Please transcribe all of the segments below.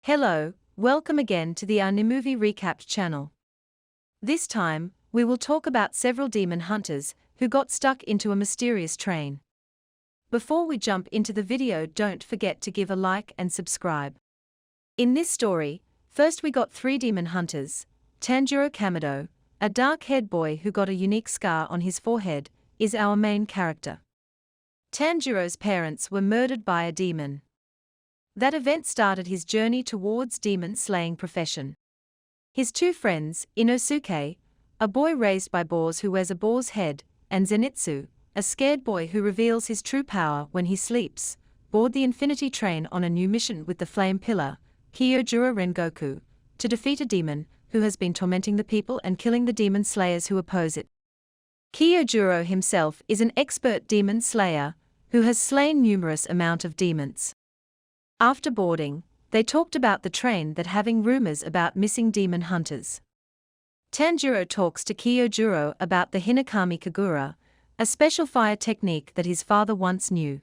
Hello, welcome again to the Movie Recapped channel. This time, we will talk about several demon hunters who got stuck into a mysterious train. Before we jump into the video, don't forget to give a like and subscribe. In this story, first we got three demon hunters. Tanjiro Kamado, a dark-haired boy who got a unique scar on his forehead, is our main character. Tanjiro's parents were murdered by a demon. That event started his journey towards demon-slaying profession. His two friends, Inosuke, a boy raised by boars who wears a boar's head, and Zenitsu, a scared boy who reveals his true power when he sleeps, board the Infinity Train on a new mission with the Flame Pillar, Kyojuro Rengoku, to defeat a demon who has been tormenting the people and killing the demon slayers who oppose it. Kyojuro himself is an expert demon slayer who has slain numerous amount of demons. After boarding, they talked about the train that having rumors about missing demon hunters. Tanjiro talks to Kyojuro about the Hinokami Kagura, a special fire technique that his father once knew.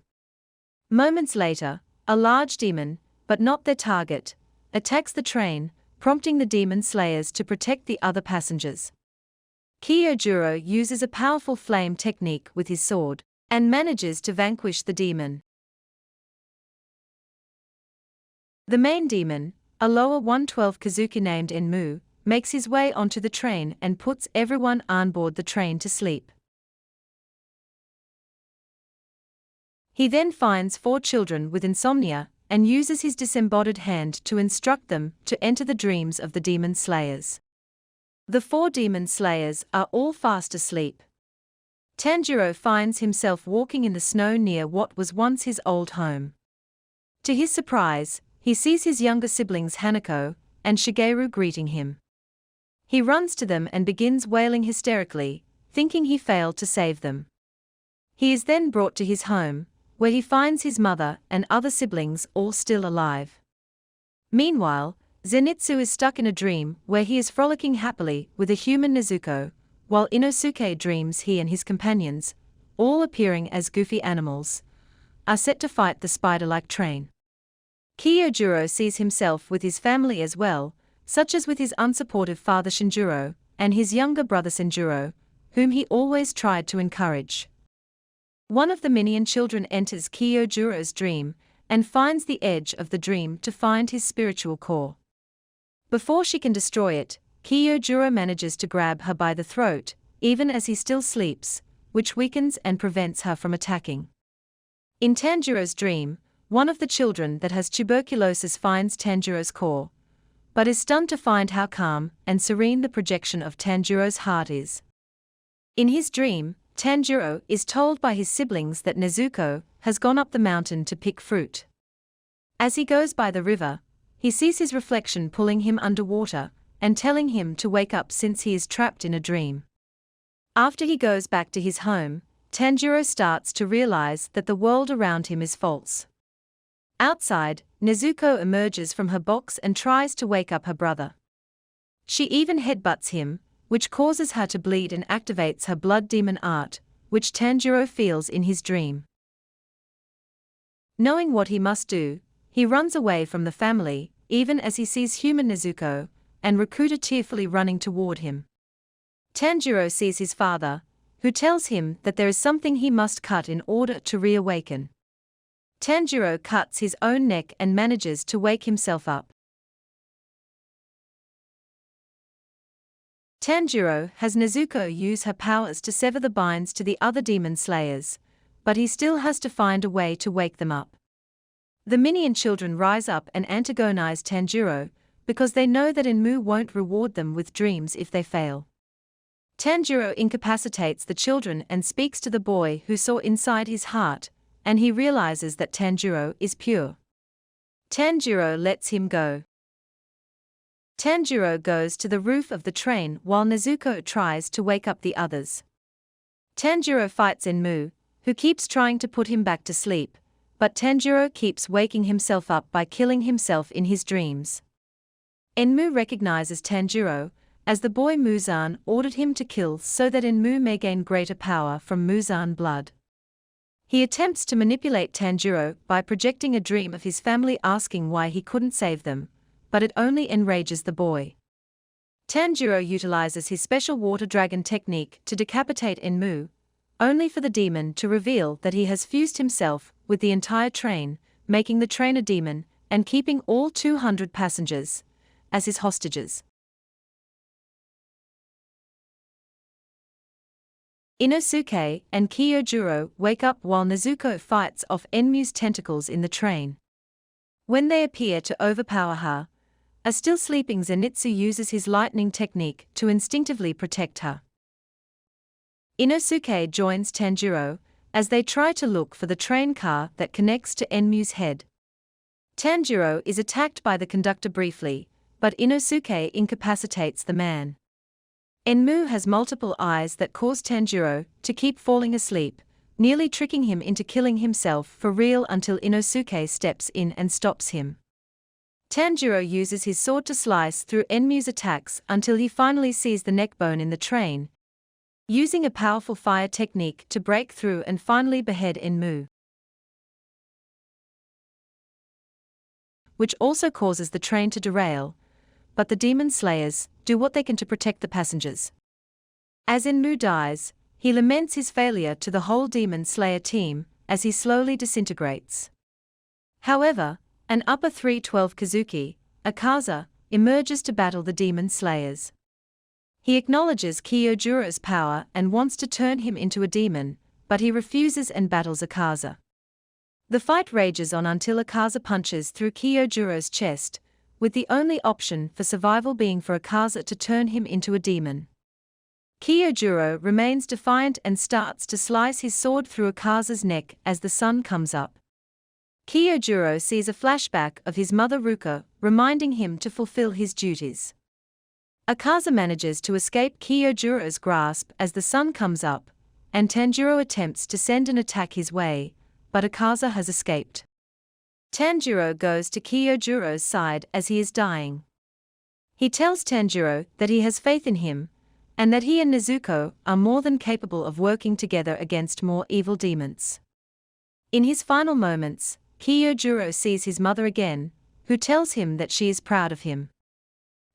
Moments later, a large demon, but not their target, attacks the train, prompting the demon slayers to protect the other passengers. Kyojuro uses a powerful flame technique with his sword, and manages to vanquish the demon. The main demon, a lower 112 Kazuki named Enmu, makes his way onto the train and puts everyone on board the train to sleep. He then finds four children with insomnia and uses his disembodied hand to instruct them to enter the dreams of the demon slayers. The four demon slayers are all fast asleep. Tanjiro finds himself walking in the snow near what was once his old home. To his surprise, he sees his younger siblings Hanako and Shigeru greeting him. He runs to them and begins wailing hysterically, thinking he failed to save them. He is then brought to his home, where he finds his mother and other siblings all still alive. Meanwhile, Zenitsu is stuck in a dream where he is frolicking happily with a human Nezuko, while Inosuke dreams he and his companions, all appearing as goofy animals, are set to fight the spider-like train. Kyojuro sees himself with his family as well, such as with his unsupportive father Shinjuro, and his younger brother Senjuro, whom he always tried to encourage. One of the minion children enters Kyojuro's dream, and finds the edge of the dream to find his spiritual core. Before she can destroy it, Kyojuro manages to grab her by the throat, even as he still sleeps, which weakens and prevents her from attacking. In Tanjiro's dream, one of the children that has tuberculosis finds Tanjiro's core, but is stunned to find how calm and serene the projection of Tanjiro's heart is. In his dream, Tanjiro is told by his siblings that Nezuko has gone up the mountain to pick fruit. As he goes by the river, he sees his reflection pulling him underwater and telling him to wake up since he is trapped in a dream. After he goes back to his home, Tanjiro starts to realize that the world around him is false. Outside, Nezuko emerges from her box and tries to wake up her brother. She even headbutts him, which causes her to bleed and activates her blood demon art, which Tanjiro feels in his dream. Knowing what he must do, he runs away from the family, even as he sees human Nezuko, and Rakuta tearfully running toward him. Tanjiro sees his father, who tells him that there is something he must cut in order to reawaken. Tanjiro cuts his own neck and manages to wake himself up. Tanjiro has Nezuko use her powers to sever the binds to the other demon slayers, but he still has to find a way to wake them up. The minion children rise up and antagonize Tanjiro, because they know that Enmu won't reward them with dreams if they fail. Tanjiro incapacitates the children and speaks to the boy who saw inside his heart, and he realizes that Tanjiro is pure. Tanjiro lets him go. Tanjiro goes to the roof of the train while Nezuko tries to wake up the others. Tanjiro fights Enmu, who keeps trying to put him back to sleep, but Tanjiro keeps waking himself up by killing himself in his dreams. Enmu recognizes Tanjiro, as the boy Muzan ordered him to kill so that Enmu may gain greater power from Muzan blood. He attempts to manipulate Tanjiro by projecting a dream of his family asking why he couldn't save them, but it only enrages the boy. Tanjiro utilizes his special water dragon technique to decapitate Enmu, only for the demon to reveal that he has fused himself with the entire train, making the train a demon and keeping all 200 passengers as his hostages. Inosuke and Kyojuro wake up while Nezuko fights off Enmu's tentacles in the train. When they appear to overpower her, a still sleeping Zenitsu uses his lightning technique to instinctively protect her. Inosuke joins Tanjiro as they try to look for the train car that connects to Enmu's head. Tanjiro is attacked by the conductor briefly, but Inosuke incapacitates the man. Enmu has multiple eyes that cause Tanjiro to keep falling asleep, nearly tricking him into killing himself for real until Inosuke steps in and stops him. Tanjiro uses his sword to slice through Enmu's attacks until he finally sees the neckbone in the train, using a powerful fire technique to break through and finally behead Enmu, which also causes the train to derail, but the demon slayers do what they can to protect the passengers. As Enmu dies, he laments his failure to the whole demon slayer team as he slowly disintegrates. However, an upper 312 Kazuki, Akaza, emerges to battle the demon slayers. He acknowledges Kyojuro's power and wants to turn him into a demon, but he refuses and battles Akaza. The fight rages on until Akaza punches through Kyojuro's chest, with the only option for survival being for Akaza to turn him into a demon. Kyojuro remains defiant and starts to slice his sword through Akaza's neck as the sun comes up. Kyojuro sees a flashback of his mother Ruka, reminding him to fulfill his duties. Akaza manages to escape Kyojuro's grasp as the sun comes up, and Tanjiro attempts to send an attack his way, but Akaza has escaped. Tanjiro goes to Kyojuro's side as he is dying. He tells Tanjiro that he has faith in him, and that he and Nezuko are more than capable of working together against more evil demons. In his final moments, Kyojuro sees his mother again, who tells him that she is proud of him.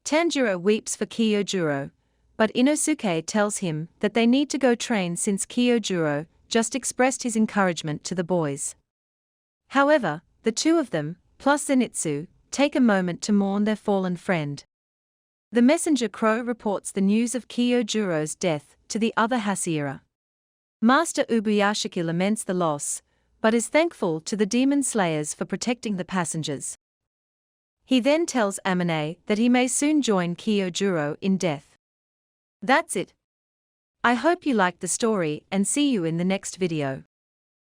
Tanjiro weeps for Kyojuro, but Inosuke tells him that they need to go train since Kyojuro just expressed his encouragement to the boys. However, the two of them, plus Zenitsu, take a moment to mourn their fallen friend. The messenger Crow reports the news of Kyojuro's death to the other Hashira. Master Ubuyashiki laments the loss, but is thankful to the demon slayers for protecting the passengers. He then tells Amane that he may soon join Kyojuro in death. That's it. I hope you liked the story and see you in the next video.